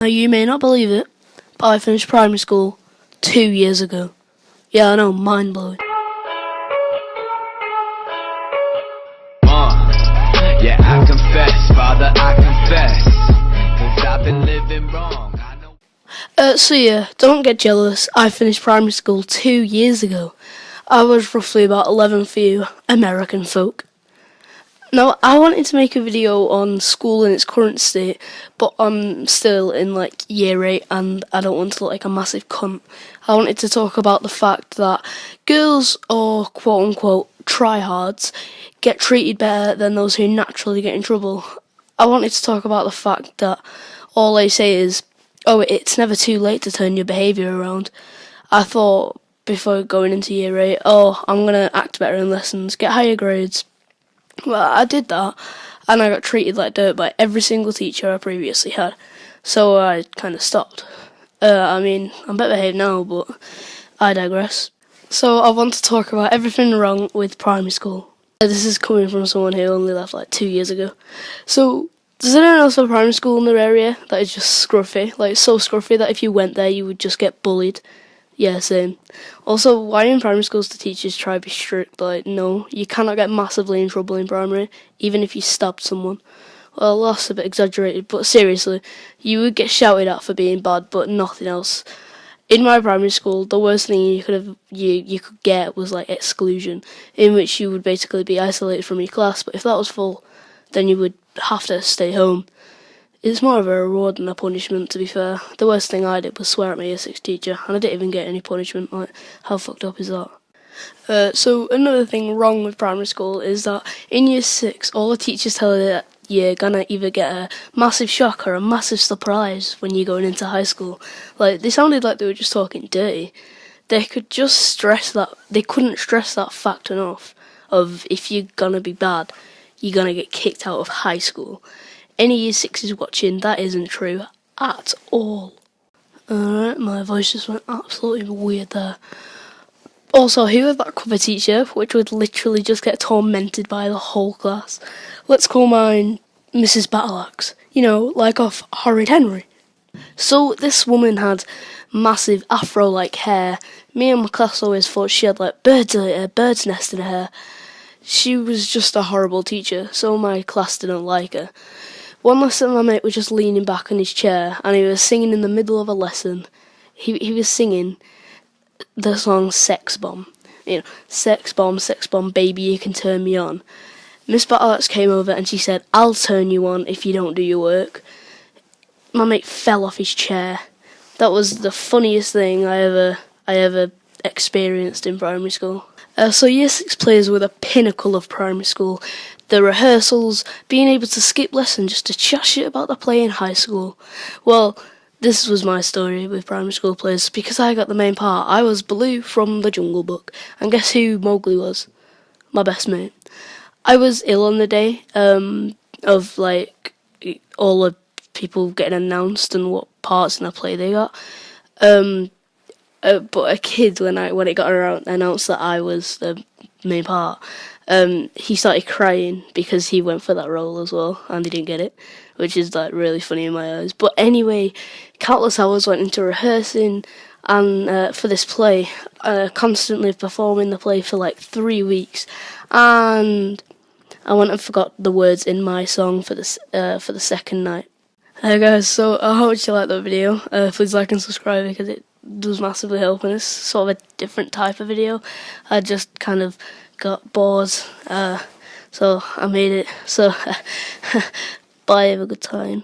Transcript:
Now you may not believe it, but I finished primary school 2 years ago. Yeah, I know, mind blowing. Yeah, I confess, Father, I confess, 'cause I've been living wrong. I know. So yeah, don't get jealous. I finished primary school 2 years ago. I was roughly about 11 for you American folk. Now, I wanted to make a video on school in its current state, but I'm still in like year 8 and I don't want to look like a massive cunt. I wanted to talk about the fact that girls, or quote unquote tryhards, get treated better than those who naturally get in trouble. I wanted to talk about the fact that all they say is, oh, it's never too late to turn your behaviour around. I thought before going into year 8, oh, I'm going to act better in lessons, get higher grades. Well, I did that, and I got treated like dirt by every single teacher I previously had, so I kind of stopped. I'm better behaved now, but I digress. So I want to talk about everything wrong with primary school. This is coming from someone who only left like 2 years ago. So, does anyone else have primary school in their area that is just scruffy? Like, so scruffy that if you went there you would just get bullied? Yeah, same. Also, why in primary schools do teachers try to be strict? Like, no, you cannot get massively in trouble in primary, even if you stabbed someone. Well, that's a bit exaggerated, but seriously, you would get shouted at for being bad, but nothing else. In my primary school, the worst thing you could get was like exclusion, in which you would basically be isolated from your class, but if that was full, then you would have to stay home. It's more of a reward than a punishment, to be fair. The worst thing I did was swear at my year 6 teacher, and I didn't even get any punishment. Like, how fucked up is that? So another thing wrong with primary school is that in year 6, all the teachers tell you that you're gonna either get a massive shock or a massive surprise when you're going into high school. Like, they sounded like they were just talking dirty. They couldn't stress that fact enough of if you're gonna be bad, you're gonna get kicked out of high school. Any year 6s watching, that isn't true at all. Alright, my voice just went absolutely weird there. Also, who had that cover teacher, which would literally just get tormented by the whole class? Let's call mine Mrs. Battleaxe. You know, like off Horrid Henry. So, this woman had massive afro-like hair. Me and my class always thought she had like bird's nest in her hair. She was just a horrible teacher, so my class didn't like her. One lesson, my mate was just leaning back in his chair, and he was singing in the middle of a lesson. He was singing the song Sex Bomb. You know, sex bomb, baby, you can turn me on. Miss Battleaxe came over and she said, I'll turn you on if you don't do your work. My mate fell off his chair. That was the funniest thing I ever experienced in primary school. So year 6 players were the pinnacle of primary school. The rehearsals, being able to skip lessons just to chat shit about the play in high school. Well, this was my story with primary school players, because I got the main part. I was Baloo from the Jungle Book, and guess who Mowgli was? My best mate. I was ill on the day of like all the people getting announced and what parts in the play they got. But a kid, when it got announced that I was the main part, he started crying because he went for that role as well, and he didn't get it, which is like really funny in my eyes. But anyway, countless hours went into rehearsing and for this play, constantly performing the play for like 3 weeks, and I went and forgot the words in my song for the second night. Hey guys, so I hope you liked that video. Please like and subscribe because it does massively help, and it's sort of a different type of video. I just kind of got bored, so I made it. So bye, have a good time.